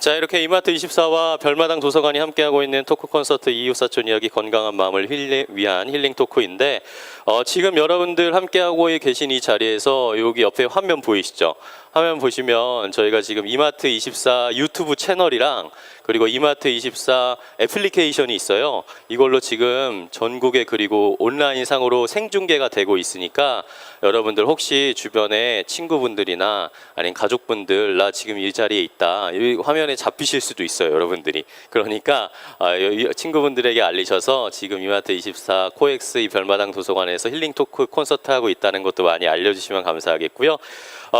자, 이렇게 이마트24와 별마당 도서관이 함께하고 있는 토크 콘서트 이웃사촌 이야기 건강한 마음을 위한 힐링 토크인데 지금 여러분들 함께하고 계신 이 자리에서 여기 옆에 화면 보이시죠? 화면 보시면 저희가 지금 이마트24 유튜브 채널이랑 그리고 이마트24 애플리케이션이 있어요. 이걸로 지금 전국에 그리고 온라인 상으로 생중계가 되고 있으니까 여러분들 혹시 주변에 친구분들이나 아니면 가족분들 나 지금 이 자리에 있다. 이 화면에 잡히실 수도 있어요, 여러분들이. 그러니까 친구분들에게 알리셔서 지금 이마트24 코엑스 이 별마당 도서관에서 힐링 토크 콘서트 하고 있다는 것도 많이 알려주시면 감사하겠고요.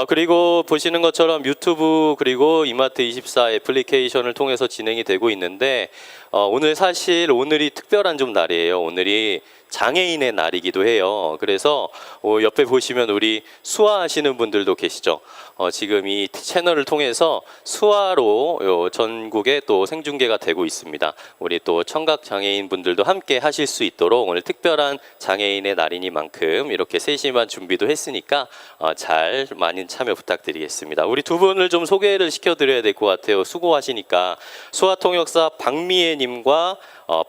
그리고 보시는 것처럼 유튜브 그리고 이마트24 애플리케이션을 통해서 진행이 되고 있는데 오늘 사실 오늘이 특별한 좀 날이에요. 오늘이 장애인의 날이기도 해요. 그래서 옆에 보시면 우리 수화하시는 분들도 계시죠. 지금 이 채널을 통해서 수화로 전국에 또 생중계가 되고 있습니다. 우리 또 청각 장애인 분들도 함께 하실 수 있도록 오늘 특별한 장애인의 날이니만큼 이렇게 세심한 준비도 했으니까 잘 많은 참여 부탁드리겠습니다. 우리 두 분을 좀 소개를 시켜드려야 될 것 같아요. 수고하시니까 수화통역사 박미애님과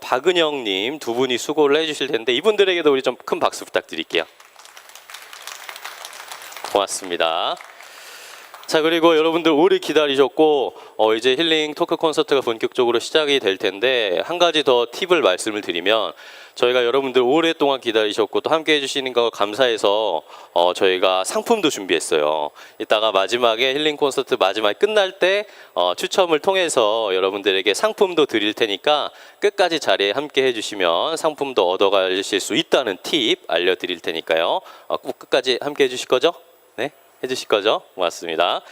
박은영님 두 분이 수고를 해주실 텐데 이분들에게도 우리 좀 큰 박수 부탁드릴게요. 고맙습니다. 자, 그리고 여러분들 오래 기다리셨고 이제 힐링 토크 콘서트가 본격적으로 시작이 될 텐데 한 가지 더 팁을 말씀을 드리면 저희가 여러분들 오랫동안 기다리셨고 또 함께 해주시는 거 감사해서 저희가 상품도 준비했어요. 이따가 마지막에 힐링 콘서트 마지막에 끝날 때 추첨을 통해서 여러분들에게 상품도 드릴 테니까 끝까지 자리에 함께 해주시면 상품도 얻어가실 수 있다는 팁 알려드릴 테니까요. 꼭 끝까지 함께 해주실 거죠? 네? 해주실 거죠? 고맙습니다.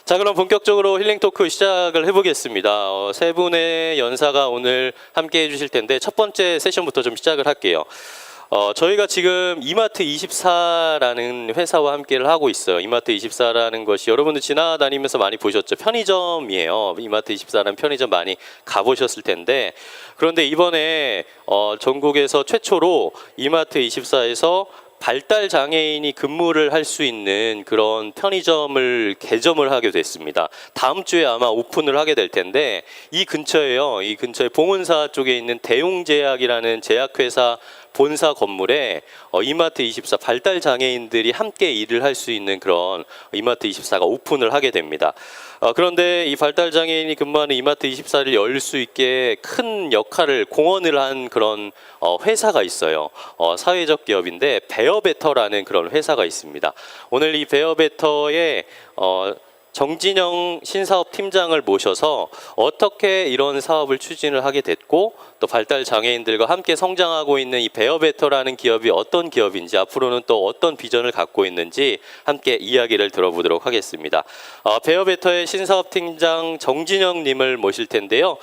자, 그럼 본격적으로 힐링 토크 시작을 해보겠습니다. 세 분의 연사가 오늘 함께 해주실 텐데 첫 번째 세션부터 좀 시작을 할게요. 저희가 지금 이마트24라는 회사와 함께를 하고 있어요. 이마트24라는 것이 여러분들 지나다니면서 많이 보셨죠? 편의점이에요. 이마트24라는 편의점 많이 가보셨을 텐데 그런데 이번에 전국에서 최초로 이마트24에서 발달 장애인이 근무를 할 수 있는 그런 편의점을 개점을 하게 됐습니다. 다음 주에 아마 오픈을 하게 될 텐데 이 근처에요. 이 근처에 봉은사 쪽에 있는 대용제약이라는 제약회사 본사 건물에 이마트24 발달 장애인들이 함께 일을 할 수 있는 그런 이마트24가 오픈을 하게 됩니다. 그런데 이 발달 장애인이 근무하는 이마트24를 열 수 있게 큰 역할을 공헌을 한 그런 회사가 있어요. 사회적 기업인데 베어베터라는 그런 회사가 있습니다. 오늘 이 베어베터의 정진영 신사업 팀장을 모셔서 어떻게 이런 사업을 추진을 하게 됐고 또 발달 장애인들과 함께 성장하고 있는 이 베어베터라는 기업이 어떤 기업인지 앞으로는 또 어떤 비전을 갖고 있는지 함께 이야기를 들어보도록 하겠습니다. 베어베터의 신사업 팀장 정진영 님을 모실 텐데요.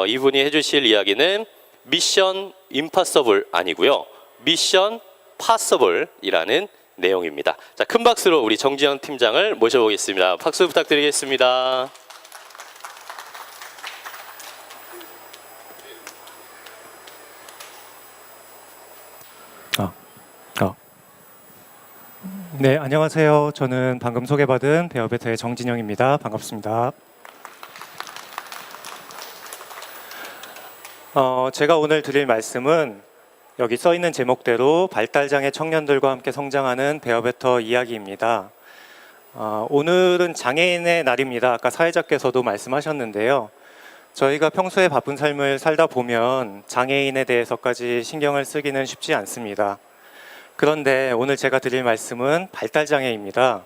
이분이 해주실 이야기는 미션 임파서블 아니고요. 미션 파서블이라는 내용입니다. 자, 큰 박수로 우리 정지현 팀장을 모셔보겠습니다. 박수 부탁드리겠습니다. 네, 안녕하세요. 저는 방금 소개받은 베어베터의 정진영입니다. 반갑습니다. 제가 오늘 드릴 말씀은 여기 써 있는 제목대로 발달장애 청년들과 함께 성장하는 베어베터 이야기입니다. 오늘은 장애인의 날입니다. 아까 사회자께서도 말씀하셨는데요. 저희가 평소에 바쁜 삶을 살다 보면 장애인에 대해서까지 신경을 쓰기는 쉽지 않습니다. 그런데 오늘 제가 드릴 말씀은 발달장애입니다.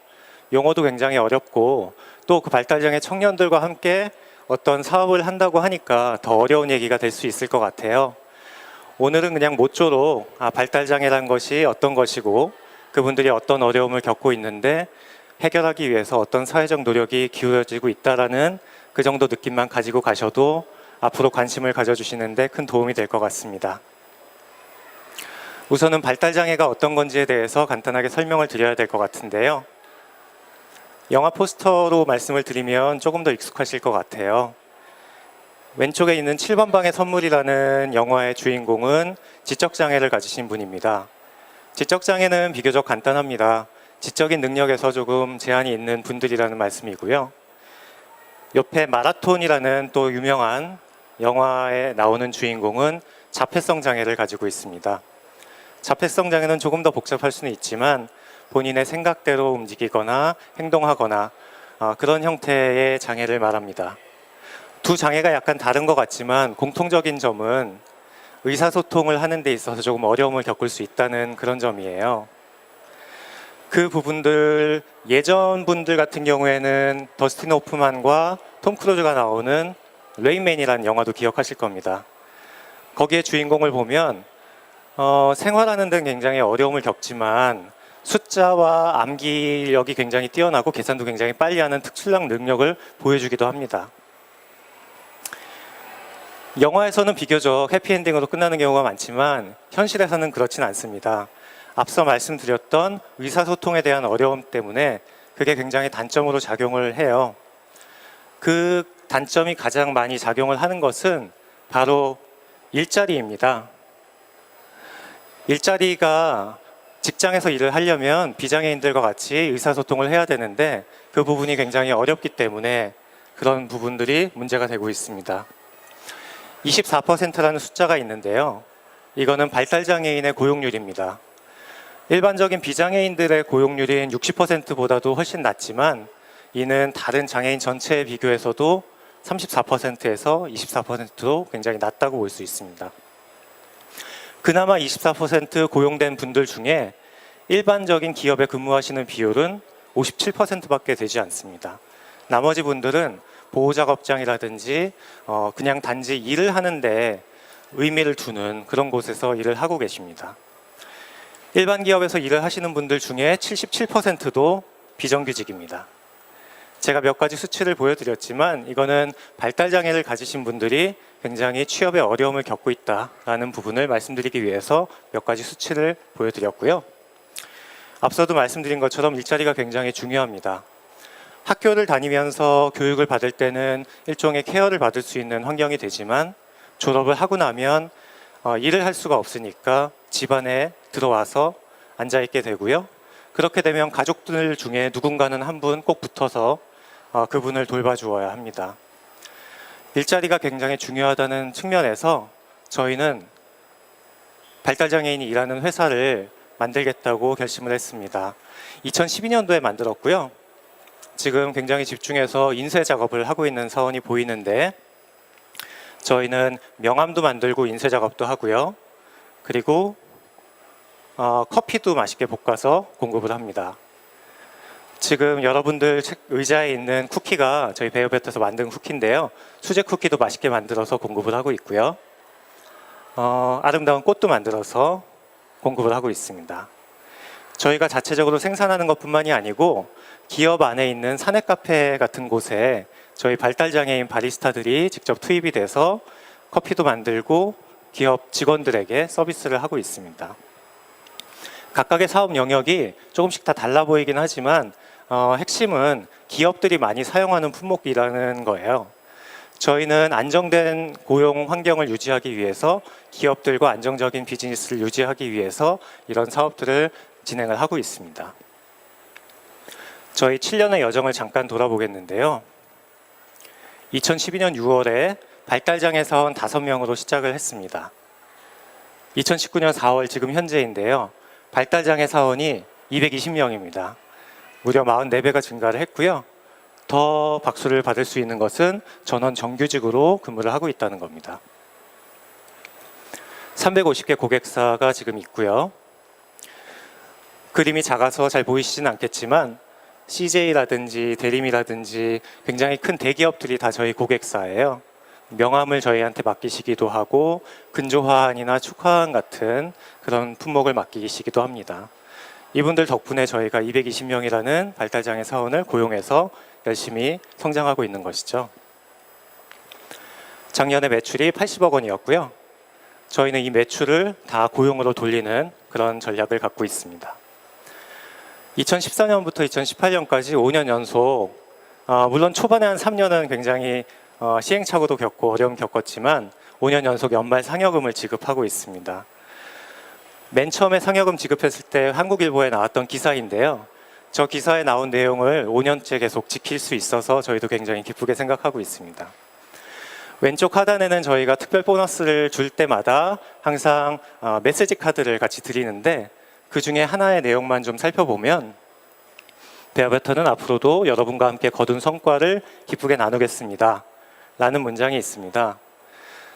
용어도 굉장히 어렵고 또 그 발달장애 청년들과 함께 어떤 사업을 한다고 하니까 더 어려운 얘기가 될 수 있을 것 같아요. 오늘은 그냥 모쪼록 발달장애란 것이 어떤 것이고 그분들이 어떤 어려움을 겪고 있는데 해결하기 위해서 어떤 사회적 노력이 기울어지고 있다라는 그 정도 느낌만 가지고 가셔도 앞으로 관심을 가져주시는데 큰 도움이 될 것 같습니다. 우선은 발달장애가 어떤 건지에 대해서 간단하게 설명을 드려야 될 것 같은데요. 영화 포스터로 말씀을 드리면 조금 더 익숙하실 것 같아요. 왼쪽에 있는 7번 방의 선물이라는 영화의 주인공은 지적장애를 가지신 분입니다. 지적장애는 비교적 간단합니다. 지적인 능력에서 조금 제한이 있는 분들이라는 말씀이고요. 옆에 마라톤이라는 또 유명한 영화에 나오는 주인공은 자폐성 장애를 가지고 있습니다. 자폐성 장애는 조금 더 복잡할 수는 있지만 본인의 생각대로 움직이거나 행동하거나 그런 형태의 장애를 말합니다. 두 장애가 약간 다른 것 같지만 공통적인 점은 의사소통을 하는 데 있어서 조금 어려움을 겪을 수 있다는 그런 점이에요. 그 부분들, 예전 분들 같은 경우에는 더스틴 호프만과 톰 크루즈가 나오는 레인맨이라는 영화도 기억하실 겁니다. 거기에 주인공을 보면 생활하는 데는 굉장히 어려움을 겪지만 숫자와 암기력이 굉장히 뛰어나고 계산도 굉장히 빨리 하는 특출난 능력을 보여주기도 합니다. 영화에서는 비교적 해피엔딩으로 끝나는 경우가 많지만 현실에서는 그렇진 않습니다. 앞서 말씀드렸던 의사소통에 대한 어려움 때문에 그게 굉장히 단점으로 작용을 해요. 그 단점이 가장 많이 작용을 하는 것은 바로 일자리입니다. 일자리가 직장에서 일을 하려면 비장애인들과 같이 의사소통을 해야 되는데 그 부분이 굉장히 어렵기 때문에 그런 부분들이 문제가 되고 있습니다. 24%라는 숫자가 있는데요. 이거는 발달장애인의 고용률입니다. 일반적인 비장애인들의 고용률인 60%보다도 훨씬 낮지만 이는 다른 장애인 전체에 비교해서도 34%에서 24%로 굉장히 낮다고 볼 수 있습니다. 그나마 24% 고용된 분들 중에 일반적인 기업에 근무하시는 비율은 57%밖에 되지 않습니다. 나머지 분들은 보호작업장이라든지 그냥 단지 일을 하는데 의미를 두는 그런 곳에서 일을 하고 계십니다. 일반 기업에서 일을 하시는 분들 중에 77%도 비정규직입니다. 제가 몇 가지 수치를 보여드렸지만 이거는 발달장애를 가지신 분들이 굉장히 취업에 어려움을 겪고 있다는 부분을 말씀드리기 위해서 몇 가지 수치를 보여드렸고요. 앞서도 말씀드린 것처럼 일자리가 굉장히 중요합니다. 학교를 다니면서 교육을 받을 때는 일종의 케어를 받을 수 있는 환경이 되지만 졸업을 하고 나면 일을 할 수가 없으니까 집안에 들어와서 앉아있게 되고요. 그렇게 되면 가족들 중에 누군가는 한 분 꼭 붙어서 그분을 돌봐주어야 합니다. 일자리가 굉장히 중요하다는 측면에서 저희는 발달장애인이 일하는 회사를 만들겠다고 결심을 했습니다. 2012년도에 만들었고요. 지금 굉장히 집중해서 인쇄 작업을 하고 있는 사원이 보이는데 저희는 명함도 만들고 인쇄 작업도 하고요. 그리고 커피도 맛있게 볶아서 공급을 합니다. 지금 여러분들 의자에 있는 쿠키가 저희 베어벳에서 만든 쿠키인데요. 수제 쿠키도 맛있게 만들어서 공급을 하고 있고요. 아름다운 꽃도 만들어서 공급을 하고 있습니다. 저희가 자체적으로 생산하는 것뿐만이 아니고 기업 안에 있는 사내 카페 같은 곳에 저희 발달장애인 바리스타들이 직접 투입이 돼서 커피도 만들고 기업 직원들에게 서비스를 하고 있습니다. 각각의 사업 영역이 조금씩 다 달라 보이긴 하지만 핵심은 기업들이 많이 사용하는 품목이라는 거예요. 저희는 안정된 고용 환경을 유지하기 위해서 기업들과 안정적인 비즈니스를 유지하기 위해서 이런 사업들을 진행을 하고 있습니다. 저희 7년의 여정을 잠깐 돌아보겠는데요. 2012년 6월에 발달장애 사원 5명으로 시작을 했습니다. 2019년 4월 지금 현재인데요. 발달장애 사원이 220명입니다. 무려 44배가 증가를 했고요. 더 박수를 받을 수 있는 것은 전원 정규직으로 근무를 하고 있다는 겁니다. 350개 고객사가 지금 있고요. 그림이 작아서 잘 보이시진 않겠지만 CJ라든지 대림이라든지 굉장히 큰 대기업들이 다 저희 고객사예요. 명함을 저희한테 맡기시기도 하고 근조화환이나 축화환 같은 그런 품목을 맡기시기도 합니다. 이분들 덕분에 저희가 220명이라는 발달장애 사원을 고용해서 열심히 성장하고 있는 것이죠. 작년에 매출이 80억 원이었고요. 저희는 이 매출을 다 고용으로 돌리는 그런 전략을 갖고 있습니다. 2014년부터 2018년까지 5년 연속 물론 초반에 한 3년은 굉장히 시행착오도 겪고 어려움 겪었지만 5년 연속 연말 상여금을 지급하고 있습니다. 맨 처음에 상여금 지급했을 때 한국일보에 나왔던 기사인데요. 저 기사에 나온 내용을 5년째 계속 지킬 수 있어서 저희도 굉장히 기쁘게 생각하고 있습니다. 왼쪽 하단에는 저희가 특별 보너스를 줄 때마다 항상 메시지 카드를 같이 드리는데 그 중에 하나의 내용만 좀 살펴보면 베어베터는 앞으로도 여러분과 함께 거둔 성과를 기쁘게 나누겠습니다 라는 문장이 있습니다.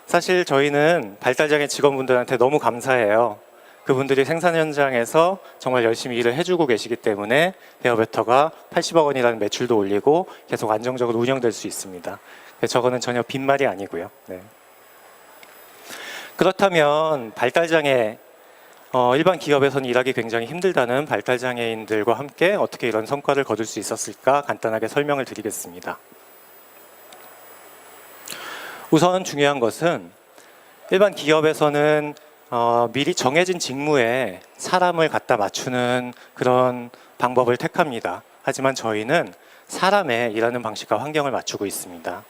사실 저희는 발달장애 직원분들한테 너무 감사해요. 그분들이 생산 현장에서 정말 열심히 일을 해주고 계시기 때문에 베어베터가 80억 원이라는 매출도 올리고 계속 안정적으로 운영될 수 있습니다. 저거는 전혀 빈말이 아니고요. 네. 그렇다면 발달장애, 일반 기업에서는 일하기 굉장히 힘들다는 발달장애인들과 함께 어떻게 이런 성과를 거둘 수 있었을까 간단하게 설명을 드리겠습니다. 우선 중요한 것은 일반 기업에서는 미리 정해진 직무에 사람을 갖다 맞추는 그런 방법을 택합니다. 하지만 저희는 사람의 일하는 방식과 환경을 맞추고 있습니다.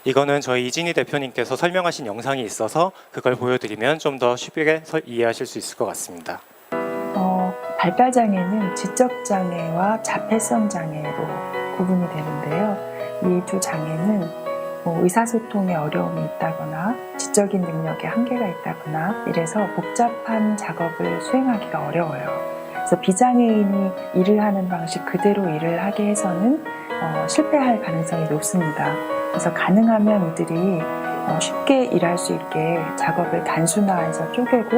이거는 저희 이진희 대표님께서 설명하신 영상이 있어서 그걸 보여드리면 좀 더 쉽게 이해하실 수 있을 것 같습니다. 발달장애는 지적장애와 자폐성 장애로 구분이 되는데요. 이 두 장애는 의사소통에 어려움이 있다거나 지적인 능력에 한계가 있다거나 이래서 복잡한 작업을 수행하기가 어려워요. 그래서 비장애인이 일을 하는 방식 그대로 일을 하게 해서는 실패할 가능성이 높습니다. 그래서 가능하면 이들이 쉽게 일할 수 있게 작업을 단순화해서 쪼개고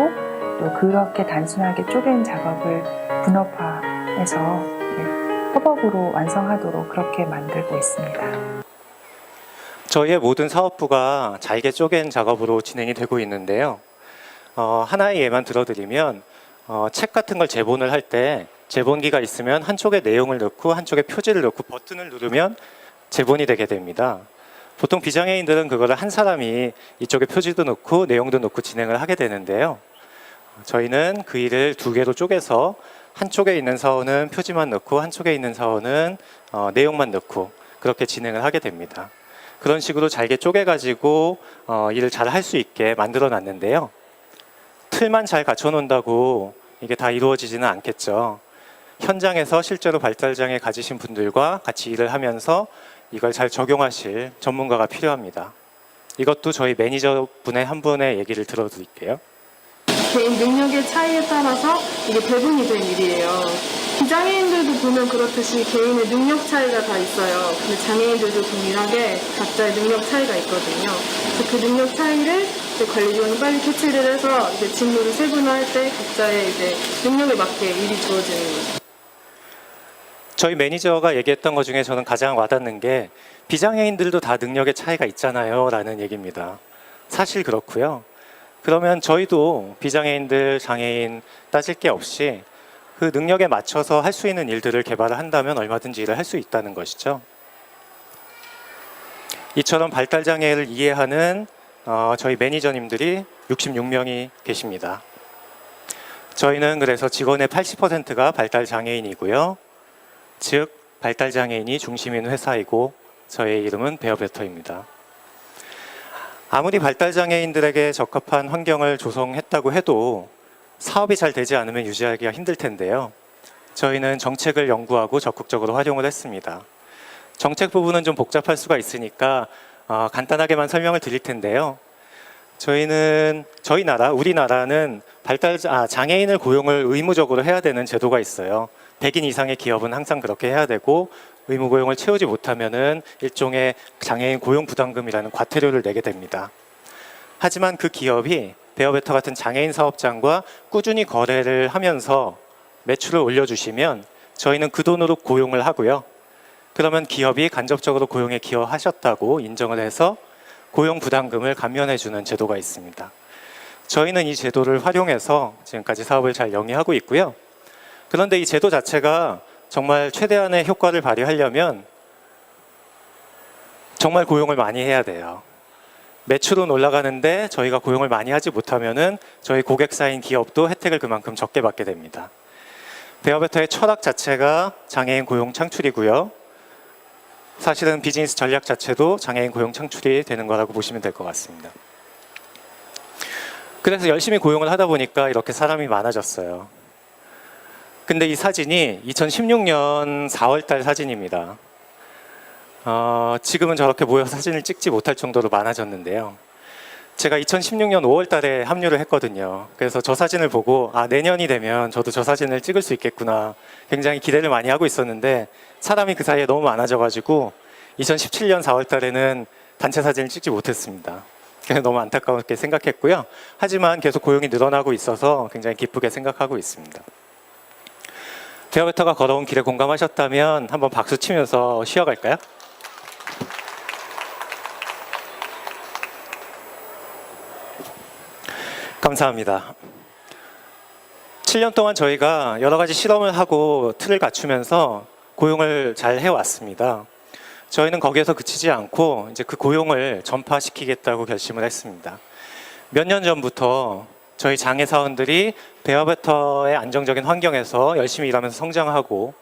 또 그렇게 단순하게 쪼갠 작업을 분업화해서 협업으로 완성하도록 그렇게 만들고 있습니다. 저희의 모든 사업부가 잘게 쪼갠 작업으로 진행이 되고 있는데요. 하나의 예만 들어드리면 책 같은 걸 제본을 할 때 제본기가 있으면 한쪽에 내용을 넣고 한쪽에 표지를 넣고 버튼을 누르면 제본이 되게 됩니다. 보통 비장애인들은 그거를 한 사람이 이쪽에 표지도 넣고 내용도 넣고 진행을 하게 되는데요. 저희는 그 일을 두 개로 쪼개서 한쪽에 있는 사원은 표지만 넣고 한쪽에 있는 사원은 내용만 넣고 그렇게 진행을 하게 됩니다. 그런 식으로 잘게 쪼개가지고 일을 잘 할 수 있게 만들어 놨는데요. 틀만 잘 갖춰 놓는다고 이게 다 이루어지지는 않겠죠. 현장에서 실제로 발달장애 가지신 분들과 같이 일을 하면서 이걸 잘 적용하실 전문가가 필요합니다. 이것도 저희 매니저분의 한 분의 얘기를 들어드릴게요. 개인 능력의 차이에 따라서 이게 배분이 된 일이에요. 비장애인들도 보면 그렇듯이 개인의 능력 차이가 다 있어요. 근데 장애인들도 동일하게 각자의 능력 차이가 있거든요. 그래서 그 능력 차이를 이제 관리직원이 빨리 캐치를 해서 이제 직무를 세분화할 때 각자의 이제 능력에 맞게 일이 주어지는 거죠. 저희 매니저가 얘기했던 것 중에 저는 가장 와닿는 게 비장애인들도 다 능력의 차이가 있잖아요 라는 얘기입니다. 사실 그렇고요. 그러면 저희도 비장애인들, 장애인 따질 게 없이 그 능력에 맞춰서 할 수 있는 일들을 개발을 한다면 얼마든지 일을 할 수 있다는 것이죠. 이처럼 발달장애를 이해하는 저희 매니저님들이 66명이 계십니다. 저희는 그래서 직원의 80%가 발달장애인이고요. 즉 발달장애인이 중심인 회사이고 저의 이름은 베어베터입니다. 아무리 발달장애인들에게 적합한 환경을 조성했다고 해도 사업이 잘 되지 않으면 유지하기가 힘들 텐데요. 저희는 정책을 연구하고 적극적으로 활용을 했습니다. 정책 부분은 좀 복잡할 수가 있으니까 간단하게만 설명을 드릴 텐데요. 우리나라는 장애인을 고용을 의무적으로 해야 되는 제도가 있어요. 100인 이상의 기업은 항상 그렇게 해야 되고 의무 고용을 채우지 못하면은 일종의 장애인 고용 부담금이라는 과태료를 내게 됩니다. 하지만 그 기업이 베어베터 같은 장애인 사업장과 꾸준히 거래를 하면서 매출을 올려주시면 저희는 그 돈으로 고용을 하고요. 그러면 기업이 간접적으로 고용에 기여하셨다고 인정을 해서 고용 부담금을 감면해주는 제도가 있습니다. 저희는 이 제도를 활용해서 지금까지 사업을 잘 영위하고 있고요. 그런데 이 제도 자체가 정말 최대한의 효과를 발휘하려면 정말 고용을 많이 해야 돼요. 매출은 올라가는데 저희가 고용을 많이 하지 못하면은 저희 고객사인 기업도 혜택을 그만큼 적게 받게 됩니다. 베어베터의 철학 자체가 장애인 고용 창출이고요. 사실은 비즈니스 전략 자체도 장애인 고용 창출이 되는 거라고 보시면 될 것 같습니다. 그래서 열심히 고용을 하다 보니까 이렇게 사람이 많아졌어요. 근데 이 사진이 2016년 4월달 사진입니다. 지금은 저렇게 모여서 사진을 찍지 못할 정도로 많아졌는데요. 제가 2016년 5월달에 합류를 했거든요. 그래서 저 사진을 보고 내년이 되면 저도 저 사진을 찍을 수 있겠구나 굉장히 기대를 많이 하고 있었는데 사람이 그 사이에 너무 많아져가지고 2017년 4월달에는 단체 사진을 찍지 못했습니다. 그래서 너무 안타깝게 생각했고요. 하지만 계속 고용이 늘어나고 있어서 굉장히 기쁘게 생각하고 있습니다. 베어베터가 걸어온 길에 공감하셨다면 한번 박수 치면서 쉬어갈까요? 감사합니다. 7년 동안 저희가 여러 가지 실험을 하고 틀을 갖추면서 고용을 잘 해왔습니다. 저희는 거기에서 그치지 않고 이제 그 고용을 전파시키겠다고 결심을 했습니다. 몇 년 전부터 저희 장애 사원들이 베어베터의 안정적인 환경에서 열심히 일하면서 성장하고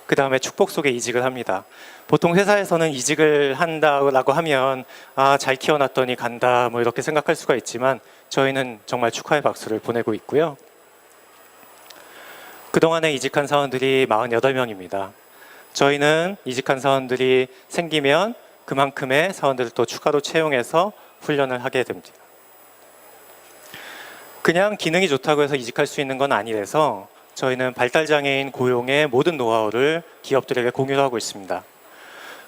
그 다음에 축복 속에 이직을 합니다. 보통 회사에서는 이직을 한다고 하면 잘 키워놨더니 간다 뭐 이렇게 생각할 수가 있지만 저희는 정말 축하의 박수를 보내고 있고요. 그동안에 이직한 사원들이 48명입니다. 저희는 이직한 사원들이 생기면 그만큼의 사원들을 또 추가로 채용해서 훈련을 하게 됩니다. 그냥 기능이 좋다고 해서 이직할 수 있는 건 아니라서 저희는 발달장애인 고용의 모든 노하우를 기업들에게 공유를 하고 있습니다.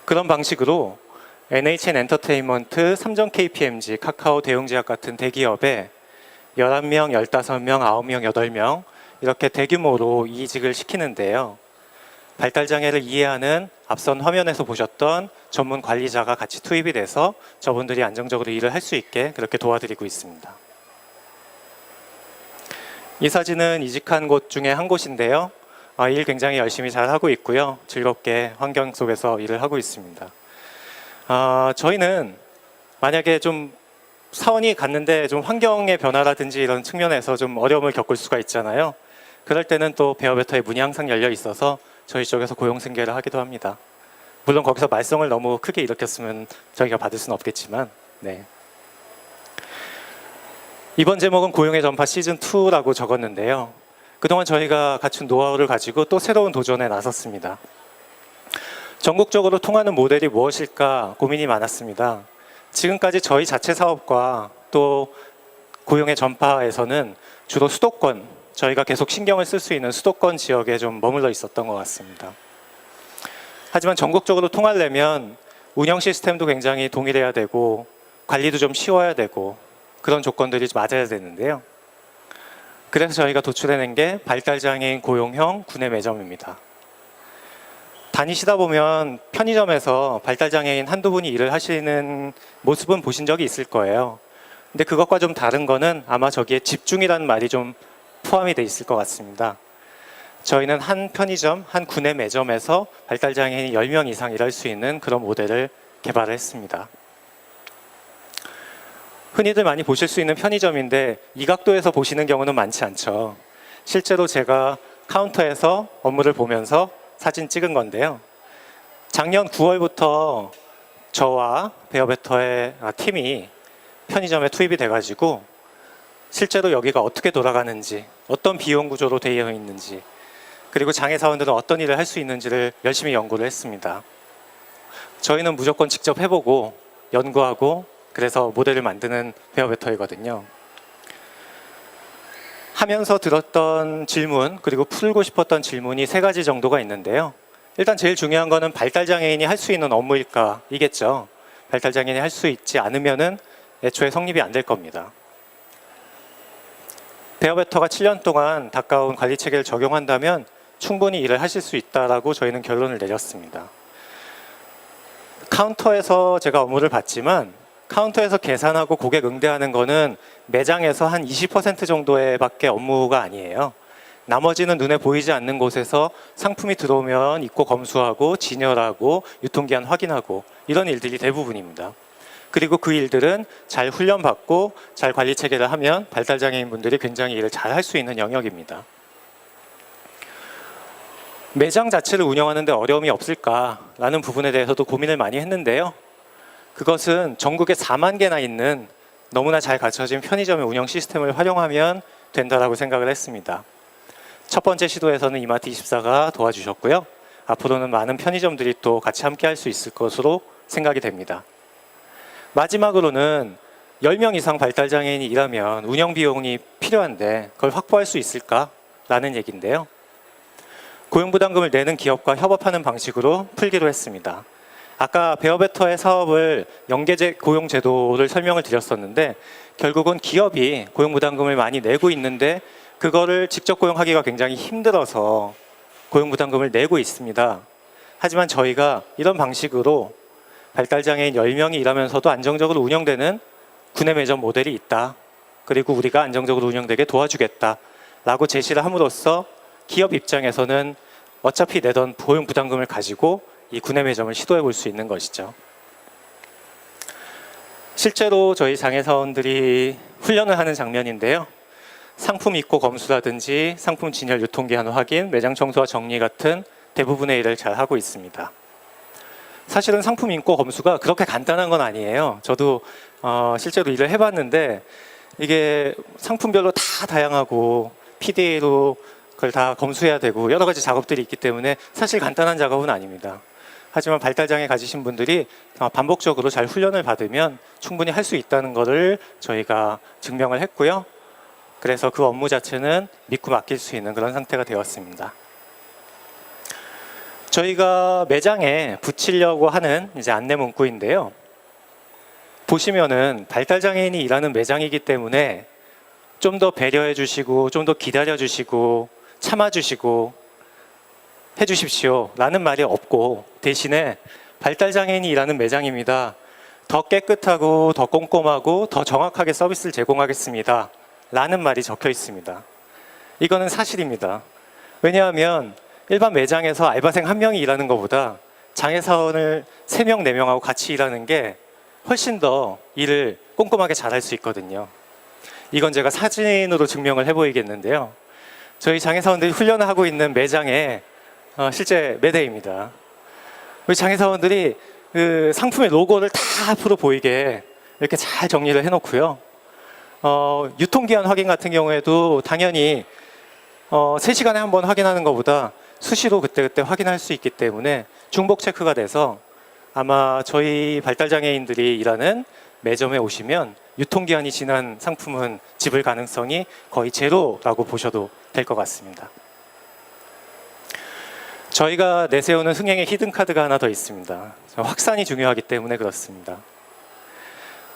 그런 방식으로 NHN 엔터테인먼트, 삼성 KPMG, 카카오 대웅제약 같은 대기업에 11명, 15명, 9명, 8명 이렇게 대규모로 이직을 시키는데요. 발달장애를 이해하는 앞선 화면에서 보셨던 전문 관리자가 같이 투입이 돼서 저분들이 안정적으로 일을 할 수 있게 그렇게 도와드리고 있습니다. 이 사진은 이직한 곳 중에 한 곳인데요. 일 굉장히 열심히 잘 하고 있고요. 즐겁게 환경 속에서 일을 하고 있습니다. 저희는 만약에 좀 사원이 갔는데 좀 환경의 변화라든지 이런 측면에서 좀 어려움을 겪을 수가 있잖아요. 그럴 때는 또 베어베터의 문이 항상 열려 있어서 저희 쪽에서 고용 승계를 하기도 합니다. 물론 거기서 말썽을 너무 크게 일으켰으면 저희가 받을 수는 없겠지만 네. 이번 제목은 고용의 전파 시즌2라고 적었는데요. 그동안 저희가 갖춘 노하우를 가지고 또 새로운 도전에 나섰습니다. 전국적으로 통하는 모델이 무엇일까 고민이 많았습니다. 지금까지 저희 자체 사업과 또 고용의 전파에서는 주로 수도권, 저희가 계속 신경을 쓸 수 있는 수도권 지역에 좀 머물러 있었던 것 같습니다. 하지만 전국적으로 통하려면 운영 시스템도 굉장히 동일해야 되고 관리도 좀 쉬워야 되고 그런 조건들이 맞아야 되는데요. 그래서 저희가 도출해낸 게 발달장애인 고용형 구내 매점입니다. 다니시다 보면 편의점에서 발달장애인 한두 분이 일을 하시는 모습은 보신 적이 있을 거예요. 근데 그것과 좀 다른 거는 아마 저기에 집중이라는 말이 좀 포함이 돼 있을 것 같습니다. 저희는 한 편의점, 한 구내 매점에서 발달장애인이 10명 이상 일할 수 있는 그런 모델을 개발을 했습니다. 흔히들 많이 보실 수 있는 편의점인데 이 각도에서 보시는 경우는 많지 않죠. 실제로 제가 카운터에서 업무를 보면서 사진 찍은 건데요. 작년 9월부터 저와 베어베터의 팀이 편의점에 투입이 돼가지고 실제로 여기가 어떻게 돌아가는지, 어떤 비용 구조로 되어 있는지, 그리고 장애 사원들은 어떤 일을 할 수 있는지를 열심히 연구를 했습니다. 저희는 무조건 직접 해보고 연구하고 그래서 모델을 만드는 베어베터이거든요. 하면서 들었던 질문 그리고 풀고 싶었던 질문이 3가지 정도가 있는데요. 일단 제일 중요한 거는 발달장애인이 할 수 있는 업무일까 이겠죠. 발달장애인이 할 수 있지 않으면은 애초에 성립이 안 될 겁니다. 베어베터가 7년 동안 가까운 관리 체계를 적용한다면 충분히 일을 하실 수 있다라고 저희는 결론을 내렸습니다. 카운터에서 제가 업무를 봤지만 카운터에서 계산하고 고객 응대하는 거는 매장에서 한 20% 정도의 밖에 업무가 아니에요. 나머지는 눈에 보이지 않는 곳에서 상품이 들어오면 입고 검수하고 진열하고 유통기한 확인하고 이런 일들이 대부분입니다. 그리고 그 일들은 잘 훈련받고 잘 관리 체계를 하면 발달장애인 분들이 굉장히 일을 잘 할 수 있는 영역입니다. 매장 자체를 운영하는 데 어려움이 없을까라는 부분에 대해서도 고민을 많이 했는데요. 그것은 전국에 4만 개나 있는 너무나 잘 갖춰진 편의점의 운영 시스템을 활용하면 된다라고 생각을 했습니다. 첫 번째 시도에서는 이마트24가 도와주셨고요. 앞으로는 많은 편의점들이 또 같이 함께 할 수 있을 것으로 생각이 됩니다. 마지막으로는 10명 이상 발달장애인이 일하면 운영 비용이 필요한데 그걸 확보할 수 있을까라는 얘기인데요. 고용부담금을 내는 기업과 협업하는 방식으로 풀기로 했습니다. 아까 베어베터의 사업을 연계 고용제도를 설명을 드렸었는데 결국은 기업이 고용부담금을 많이 내고 있는데 그거를 직접 고용하기가 굉장히 힘들어서 고용부담금을 내고 있습니다. 하지만 저희가 이런 방식으로 발달장애인 10명이 일하면서도 안정적으로 운영되는 구내 매점 모델이 있다. 그리고 우리가 안정적으로 운영되게 도와주겠다라고 제시를 함으로써 기업 입장에서는 어차피 내던 고용부담금을 가지고 이 구내 매점을 시도해 볼 수 있는 것이죠. 실제로 저희 장애사원들이 훈련을 하는 장면인데요. 상품 입고 검수라든지 상품 진열 유통기한 확인, 매장 청소와 정리 같은 대부분의 일을 잘 하고 있습니다. 사실은 상품 인고 검수가 그렇게 간단한 건 아니에요. 저도 실제로 일을 해봤는데 이게 상품별로 다 다양하고 PDA로 그걸 다 검수해야 되고 여러 가지 작업들이 있기 때문에 사실 간단한 작업은 아닙니다. 하지만 발달장애 가지신 분들이 반복적으로 잘 훈련을 받으면 충분히 할 수 있다는 것을 저희가 증명을 했고요. 그래서 그 업무 자체는 믿고 맡길 수 있는 그런 상태가 되었습니다. 저희가 매장에 붙이려고 하는 이제 안내 문구인데요. 보시면은 발달장애인이 일하는 매장이기 때문에 좀 더 배려해 주시고 좀 더 기다려 주시고 참아 주시고 해 주십시오 라는 말이 없고 대신에 발달장애인이 일하는 매장입니다. 더 깨끗하고 더 꼼꼼하고 더 정확하게 서비스를 제공하겠습니다 라는 말이 적혀 있습니다. 이거는 사실입니다. 왜냐하면 일반 매장에서 알바생 1명이 일하는 것보다 장애사원을 3명, 4명하고 같이 일하는 게 훨씬 더 일을 꼼꼼하게 잘할 수 있거든요. 이건 제가 사진으로 증명을 해보이겠는데요. 저희 장애사원들이 훈련을 하고 있는 매장의 실제 매대입니다. 우리 장애사원들이 그 상품의 로고를 다 앞으로 보이게 이렇게 잘 정리를 해놓고요. 유통기한 확인 같은 경우에도 당연히 3시간에 한 번 확인하는 것보다 수시로 그때그때 확인할 수 있기 때문에 중복 체크가 돼서 아마 저희 발달장애인들이 일하는 매점에 오시면 유통기한이 지난 상품은 집을 가능성이 거의 제로라고 보셔도 될 것 같습니다. 저희가 내세우는 흥행의 히든카드가 하나 더 있습니다. 확산이 중요하기 때문에 그렇습니다.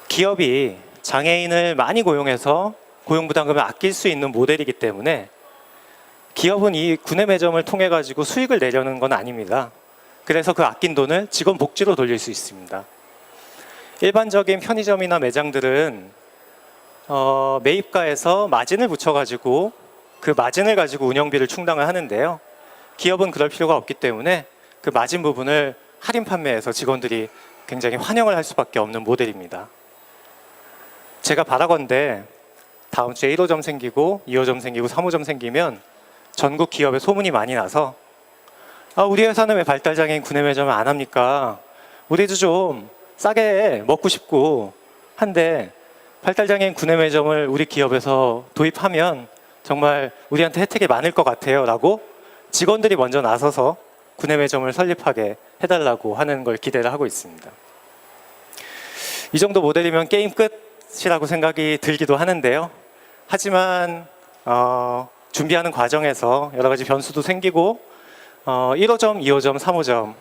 기업이 장애인을 많이 고용해서 고용부담금을 아낄 수 있는 모델이기 때문에 기업은 이 구내 매점을 통해 가지고 수익을 내려는 건 아닙니다. 그래서 그 아낀 돈을 직원 복지로 돌릴 수 있습니다. 일반적인 편의점이나 매장들은 매입가에서 마진을 붙여가지고 그 마진을 가지고 운영비를 충당을 하는데요. 기업은 그럴 필요가 없기 때문에 그 마진 부분을 할인 판매해서 직원들이 굉장히 환영을 할 수밖에 없는 모델입니다. 제가 바라건대 다음 주에 1호점 생기고 2호점 생기고 3호점 생기면 전국 기업에 소문이 많이 나서 우리 회사는 왜 발달장애인 구내 매점을 안 합니까? 우리도 좀 싸게 먹고 싶고 한데 발달장애인 구내 매점을 우리 기업에서 도입하면 정말 우리한테 혜택이 많을 것 같아요 라고 직원들이 먼저 나서서 구내 매점을 설립하게 해달라고 하는 걸 기대를 하고 있습니다. 이 정도 모델이면 게임 끝이라고 생각이 들기도 하는데요. 하지만 준비하는 과정에서 여러 가지 변수도 생기고 1호점, 2호점, 3호점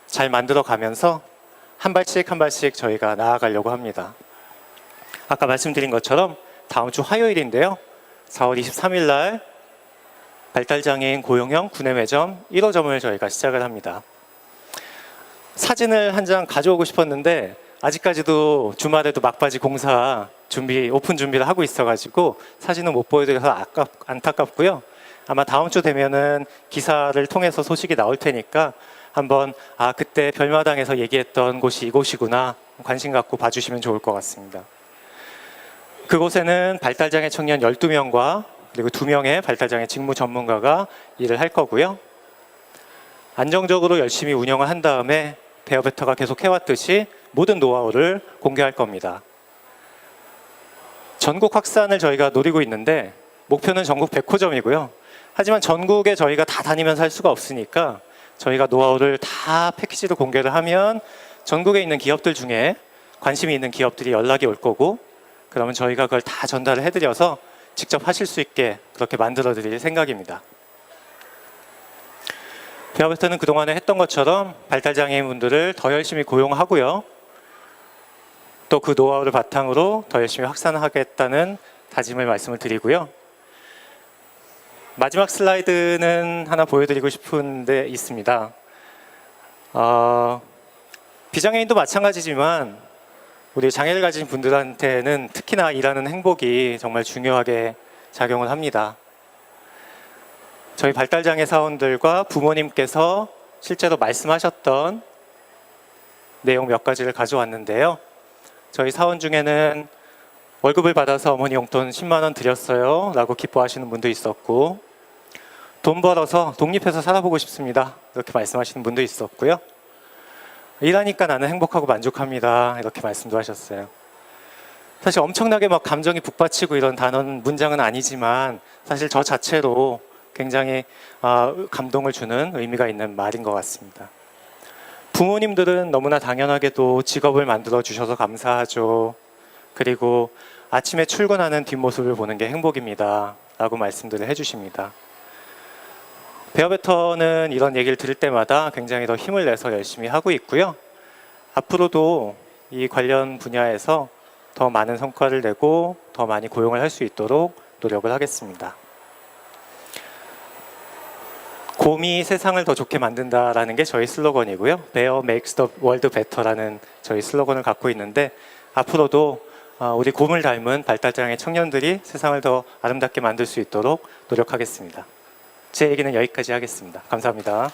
잘 만들어 가면서 한 발씩 한 발씩 저희가 나아가려고 합니다. 아까 말씀드린 것처럼 다음 주 화요일인데요. 4월 23일 날 발달장애인 고용형 구내 매점 1호점을 저희가 시작을 합니다. 사진을 한 장 가져오고 싶었는데 아직까지도 주말에도 막바지 공사 오픈 준비를 하고 있어가지고 사진은 못 보여드려서 안타깝고요. 아마 다음 주 되면은 기사를 통해서 소식이 나올 테니까 한번 그때 별마당에서 얘기했던 곳이 이곳이구나 관심 갖고 봐주시면 좋을 것 같습니다. 그곳에는 발달장애 청년 12명과 그리고 2명의 발달장애 직무 전문가가 일을 할 거고요. 안정적으로 열심히 운영을 한 다음에 베어베터가 계속 해왔듯이 모든 노하우를 공개할 겁니다. 전국 확산을 저희가 노리고 있는데 목표는 전국 100호점이고요. 하지만 전국에 저희가 다 다니면서 할 수가 없으니까 저희가 노하우를 다 패키지로 공개를 하면 전국에 있는 기업들 중에 관심이 있는 기업들이 연락이 올 거고, 그러면 저희가 그걸 다 전달을 해드려서 직접 하실 수 있게 그렇게 만들어 드릴 생각입니다. 베어베터는 그동안에 했던 것처럼 발달장애인분들을 더 열심히 고용하고요. 또 그 노하우를 바탕으로 더 열심히 확산하겠다는 다짐을 말씀을 드리고요. 마지막 슬라이드는 하나 보여드리고 싶은 데 있습니다. 비장애인도 마찬가지지만 우리 장애를 가진 분들한테는 특히나 일하는 행복이 정말 중요하게 작용을 합니다. 저희 발달장애 사원들과 부모님께서 실제로 말씀하셨던 내용 몇 가지를 가져왔는데요. 저희 사원 중에는 월급을 받아서 어머니 용돈 10만 원 드렸어요 라고 기뻐하시는 분도 있었고, 돈 벌어서 독립해서 살아보고 싶습니다 이렇게 말씀하시는 분도 있었고요. 일하니까 나는 행복하고 만족합니다 이렇게 말씀도 하셨어요. 사실 엄청나게 막 감정이 북받치고 이런 단어는 문장은 아니지만 사실 저 자체로 굉장히 감동을 주는 의미가 있는 말인 것 같습니다. 부모님들은 너무나 당연하게도 직업을 만들어 주셔서 감사하죠. 그리고 아침에 출근하는 뒷모습을 보는 게 행복입니다 라고 말씀들을 해주십니다. 베어베터는 이런 얘기를 들을 때마다 굉장히 더 힘을 내서 열심히 하고 있고요. 앞으로도 이 관련 분야에서 더 많은 성과를 내고 더 많이 고용을 할 수 있도록 노력을 하겠습니다. 곰이 세상을 더 좋게 만든다라는 게 저희 슬로건이고요. Bear makes the world better라는 저희 슬로건을 갖고 있는데, 앞으로도 우리 곰을 닮은 발달장애 청년들이 세상을 더 아름답게 만들 수 있도록 노력하겠습니다. 제 얘기는 여기까지 하겠습니다. 감사합니다.